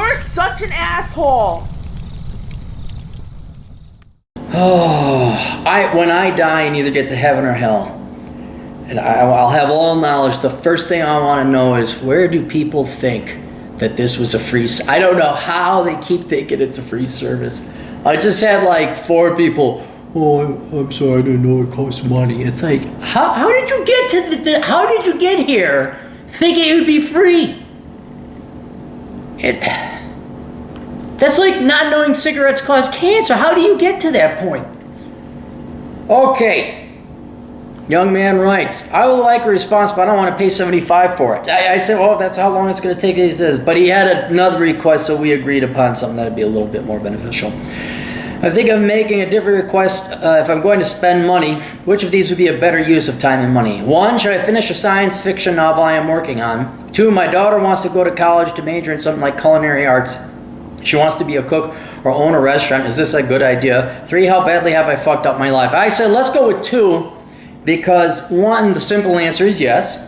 you're such an asshole. Oh, when I die and either get to heaven or hell, and I'll have all knowledge, the first thing I want to know is, where do people think that this was a free? I don't know how they keep thinking it's a free service. I just had like 4 people. Oh, I'm sorry, I didn't know it costs money. It's like, how did you get to how did you get here thinking it would be free? That's like not knowing cigarettes cause cancer. How do you get to that point? Okay. Young man writes, I would like a response, but I don't want to pay $75 for it. I said, well, that's how long it's going to take. He says, but he had another request, so we agreed upon something that would be a little bit more beneficial. I think of making a different request if I'm going to spend money. Which of these would be a better use of time and money? 1, should I finish a science fiction novel I am working on? 2, my daughter wants to go to college to major in something like culinary arts. She wants to be a cook or own a restaurant. Is this a good idea? 3, how badly have I fucked up my life? I said, let's go with 2, because 1, the simple answer is yes.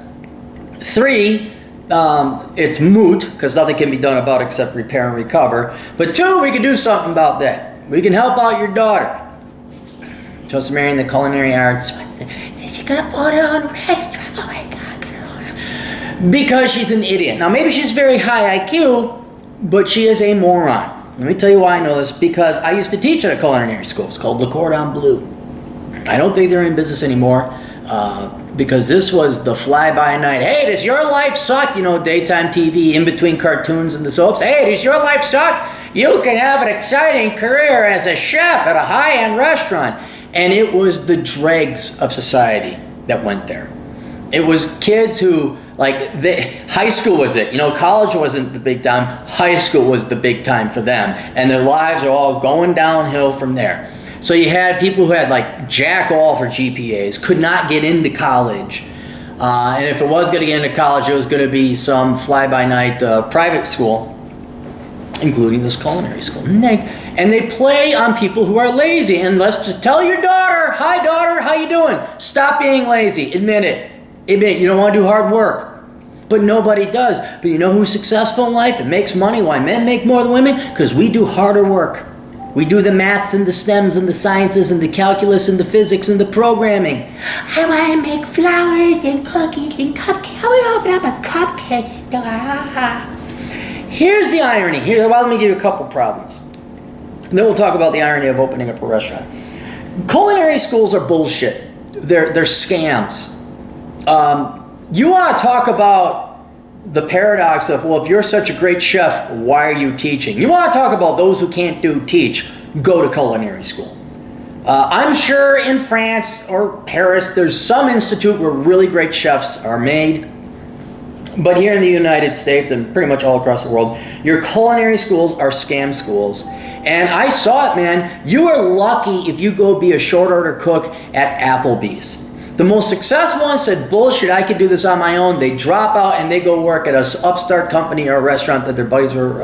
3, it's moot, because nothing can be done about it except repair and recover. But 2, we can do something about that. We can help out your daughter. Just marrying the culinary arts. Is she gonna own her own restaurant? Oh my God, because she's an idiot. Now maybe she's very high IQ, but she is a moron. Let me tell you why I know this. Because I used to teach at a culinary school. It's called Le Cordon Bleu. I don't think they're in business anymore. Because this was the fly-by-night. Hey, does your life suck? You know, daytime TV in between cartoons and the soaps. Hey, does your life suck? You can have an exciting career as a chef at a high-end restaurant. And it was the dregs of society that went there. It was kids who, like, high school was it. You know, college wasn't the big time. High school was the big time for them. And their lives are all going downhill from there. So you had people who had like jack all for GPAs, could not get into college. And if it was going to get into college, it was going to be some fly-by-night private school, including this culinary school. And they play on people who are lazy. And let's just tell your daughter, hi daughter, how you doing? Stop being lazy. Admit it. Admit you don't want to do hard work. But nobody does. But you know who's successful in life and makes money? Why men make more than women? Because we do harder work. We do the maths and the STEMs and the sciences and the calculus and the physics and the programming. I want to make flowers and cookies and cupcakes. I want to open up a cupcake store. Here's the irony. Well, let me give you a couple problems. Then we'll talk about the irony of opening up a restaurant. Culinary schools are bullshit. They're scams. You want to talk about the paradox of, well, if you're such a great chef, why are you teaching? You want to talk about those who can't teach, go to culinary school. I'm sure in France or Paris, there's some institute where really great chefs are made. But here in the United States and pretty much all across the world, your culinary schools are scam schools. And I saw it, man. You are lucky if you go be a short order cook at Applebee's. The most successful ones said, bullshit, I could do this on my own. They drop out and they go work at an upstart company or a restaurant that their buddies were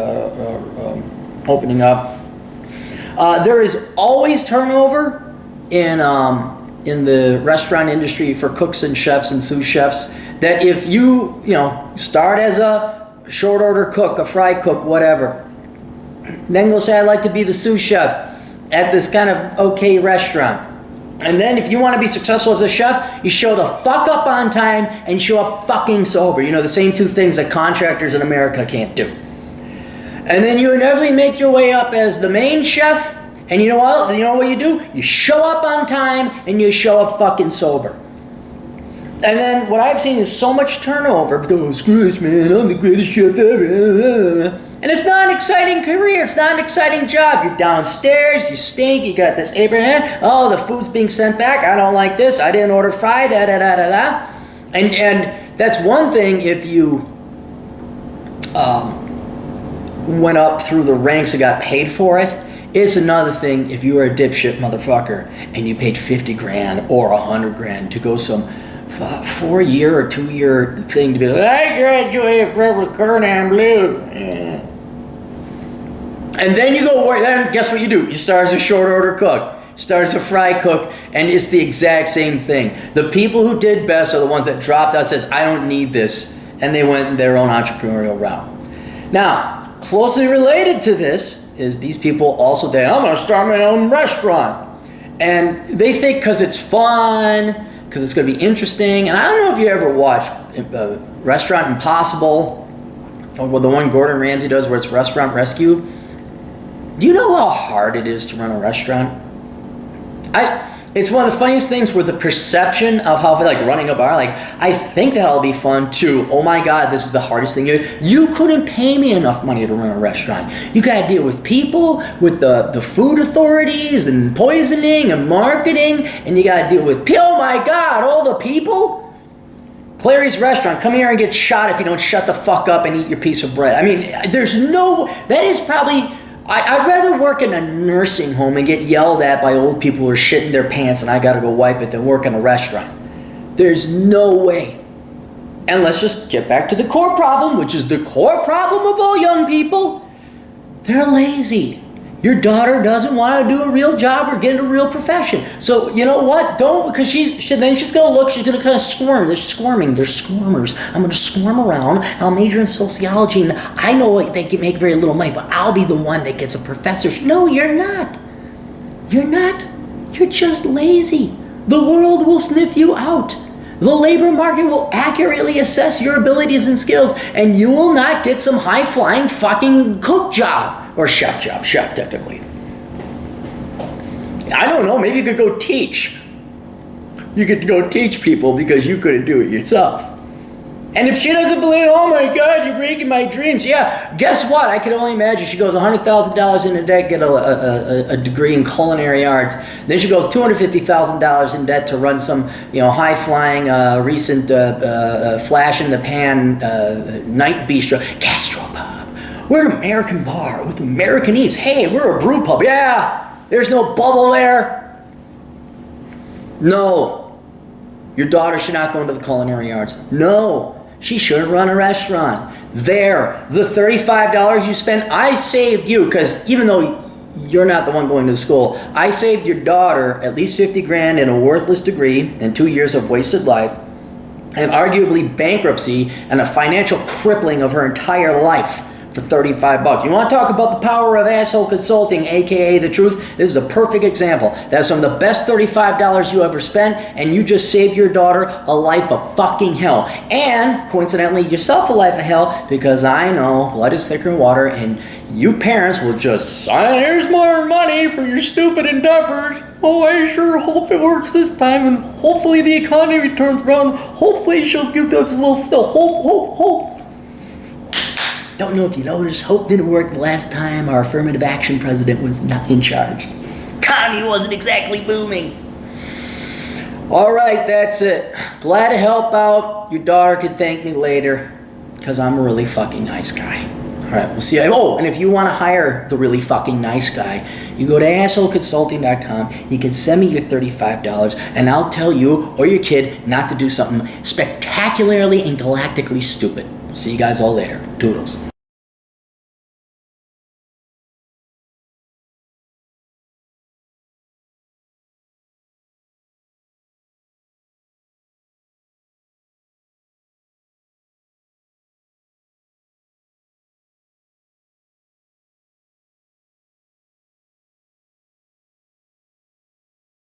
opening up. There is always turnover in the restaurant industry for cooks and chefs and sous chefs. That if you start as a short order cook, a fry cook, whatever, then go say, I'd like to be the sous chef at this kind of okay restaurant. And then if you want to be successful as a chef, you show the fuck up on time and show up fucking sober. You know, the same 2 things that contractors in America can't do. And then you inevitably make your way up as the main chef. And you know what? You know what you do? You show up on time and you show up fucking sober. And then what I've seen is so much turnover. Because, screw this, man, I'm the greatest chef ever. And it's not an exciting career. It's not an exciting job. You're downstairs, you stink, you got this apron. Oh, the food's being sent back. I don't like this. I didn't order fried, da-da-da-da-da. And that's one thing if you went up through the ranks and got paid for it. It's another thing if you were a dipshit motherfucker and you paid $50,000 or $100,000 to go some 4-year or 2-year thing to be like, I graduated from Le Cordon Bleu. Yeah. And then you go work, then guess what you do? You start as a short order cook, start as a fry cook, and it's the exact same thing. The people who did best are the ones that dropped out and says, I don't need this, and they went their own entrepreneurial route. Now, closely related to this is these people also think, I'm going to start my own restaurant. And they think because it's fun, because it's going to be interesting. And I don't know if you ever watched Restaurant Impossible, or the one Gordon Ramsay does where it's Restaurant Rescue. Do you know how hard it is to run a restaurant? It's one of the funniest things where the perception of how, like running a bar, like, I think that'll be fun too. Oh my God, this is the hardest thing. You couldn't pay me enough money to run a restaurant. You got to deal with people, with the food authorities and poisoning and marketing, and you got to deal with, oh my God, all the people. Clary's Restaurant, come here and get shot if you don't shut the fuck up and eat your piece of bread. I mean, that is probably... I'd rather work in a nursing home and get yelled at by old people who are shitting their pants and I gotta go wipe it than work in a restaurant. There's no way. And let's just get back to the core problem, which is the core problem of all young people. They're lazy. Your daughter doesn't want to do a real job or get a real profession. So you know what? Don't, because then she's going to look, she's going to kind of squirm. They're squirming. They're squirmers. I'm going to squirm around. I'll major in sociology. And I know they can make very little money, but I'll be the one that gets a professorship. No, you're not. You're not. You're just lazy. The world will sniff you out. The labor market will accurately assess your abilities and skills, and you will not get some high-flying fucking cook job. Or chef technically. I don't know, maybe you could go teach. You could go teach people because you couldn't do it yourself. And if she doesn't believe, oh my God, you're breaking my dreams. Yeah, guess what? I can only imagine she goes $100,000 in debt, get a degree in culinary arts. Then she goes $250,000 in debt to run some, high-flying, recent flash-in-the-pan night bistro, gastropub. We're an American bar with American eats. Hey, we're a brew pub. Yeah, there's no bubble there. No, your daughter should not go into the culinary arts. No, she shouldn't run a restaurant. There, the $35 you spent, I saved you, because even though you're not the one going to school, I saved your daughter at least 50 grand in a worthless degree and 2 years of wasted life, and arguably bankruptcy and a financial crippling of her entire life. For $35. You want to talk about the power of asshole consulting, aka the truth? This is a perfect example. That's some of the best $35 you ever spent, and you just saved your daughter a life of fucking hell. And, coincidentally, yourself a life of hell, because I know blood is thicker than water, and you parents will just, here's more money for your stupid endeavors. Oh, I sure hope it works this time, and hopefully the economy turns around. Hopefully she'll give us a little still. Hope. Don't know if you noticed, hope didn't work the last time our affirmative action president was not in charge. Economy wasn't exactly booming. All right, that's it. Glad to help out. Your daughter could thank me later, because I'm a really fucking nice guy. All right, we'll see. Oh, and if you want to hire the really fucking nice guy, you go to assholeconsulting.com. You can send me your $35, and I'll tell you or your kid not to do something spectacularly and galactically stupid. See you guys all later. Toodles.